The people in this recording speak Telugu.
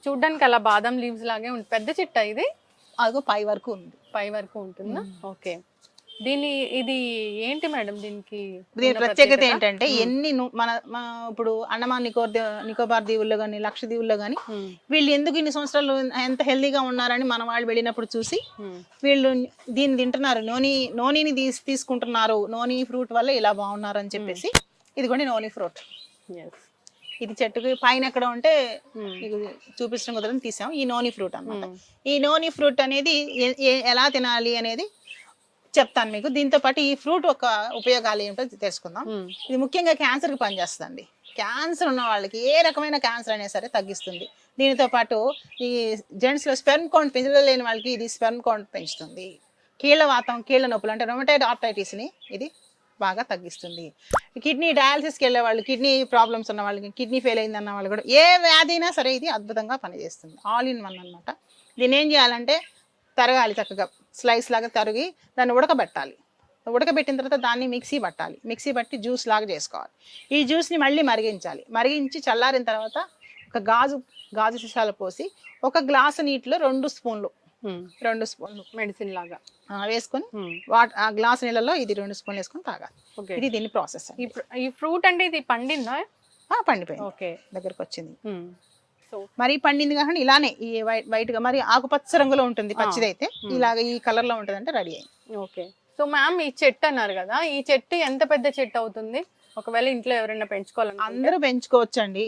చూడ్డానికి అలా బాదం లీవ్స్ లాగే ఉంటుంది. పెద్ద చెట్టు ఇది అదిగో పై వరకు ఉంది. పై వరకు ఉంటుందా? ఓకే. ఇది ఏంటి మేడం దీనికి దీని ప్రత్యేకత ఏంటంటే ఎన్ని ఇప్పుడు అండమాన్ నికోబార్ దీవుల్లో కానీ లక్షద్వీపుల్లో కానీ వీళ్ళు ఎందుకు ఇన్ని సంవత్సరాలు ఎంత హెల్దీగా ఉన్నారని మన వాళ్ళు వెళ్ళినప్పుడు చూసి వీళ్ళు దీన్ని తింటున్నారు, నోనీని తీసుకుంటున్నారు, నోనీ ఫ్రూట్ వల్ల ఇలా బాగున్నారు అని చెప్పేసి ఇదిగోండి నోనీ ఫ్రూట్. ఇది చెట్టుకి పైన ఎక్కడ ఉంటే చూపించడం కుదరని తీసాం. ఈ నోనీ ఫ్రూట్ అన్నమాట. ఈ నోనీ ఫ్రూట్ అనేది ఎలా తినాలి అనేది చెప్తాను మీకు. దీంతో పాటు ఈ ఫ్రూట్ ఒక ఉపయోగాలు ఏమిటో తెలుసుకుందాం. ఇది ముఖ్యంగా క్యాన్సర్కి పనిచేస్తుంది. క్యాన్సర్ ఉన్న వాళ్ళకి ఏ రకమైన క్యాన్సర్ అయినా సరే తగ్గిస్తుంది. దీనితో పాటు ఈ జెంట్స్లో స్పెర్మ్ కౌంట్ పెంచలేని వాళ్ళకి ఇది స్పెర్మ్ కౌంట్ పెంచుతుంది. కీళ్ళవాతం, కీళ్ళ నొప్పులు అంటే రొమటైడ్ ఆర్థరైటిస్ని ఇది బాగా తగ్గిస్తుంది. కిడ్నీ డయాలసిస్కి వెళ్ళే వాళ్ళు, కిడ్నీ ప్రాబ్లమ్స్ ఉన్న వాళ్ళకి, కిడ్నీ ఫెయిల్ అయిందన్న వాళ్ళు కూడా ఏ వ్యాధి అయినా సరే ఇది అద్భుతంగా పనిచేస్తుంది. ఆల్ ఇన్ వన్ అనమాట. దీన్ని ఏం చేయాలంటే తరగాలి, చక్కగా స్లైస్ లాగా తరిగి దాన్ని ఉడకబెట్టాలి. ఉడకబెట్టిన తర్వాత దాన్ని మిక్సీ పట్టాలి. మిక్సీ పట్టి జ్యూస్ లాగా చేసుకోవాలి. ఈ జ్యూస్ని మళ్ళీ మరిగించాలి. మరిగించి చల్లారిన తర్వాత ఒక గాజు సీసాలో పోసి 1 గ్లాసు నీటిలో 2 స్పూన్లు మెడిసిన్ లాగా వేసుకొని ఆ గ్లాసు నీళ్ళలో ఇది 2 స్పూన్లు వేసుకొని తాగాలి. ఇది దీని ప్రాసెస్. ఈ ఫ్రూట్ అంటే ఇది పండిందా? పండిపోయింది. ఓకే, దగ్గరకు వచ్చింది. మరి పండింది కాకుండా ఇలానే ఈ వైట్ గా మరి ఆకుపచ్చ రంగులో ఉంటుంది. పచ్చిదైతే ఇలాగ ఈ కలర్ లో ఉంటుంది అంటే రెడీ అయింది. ఓకే. సో మ్యామ్ ఈ చెట్టు అన్నారు కదా, ఈ చెట్టు ఎంత పెద్ద చెట్టు అవుతుంది ఒకవేళ ఇంట్లో ఎవరైనా పెంచుకోవాలని? అందరూ పెంచుకోవచ్చండి.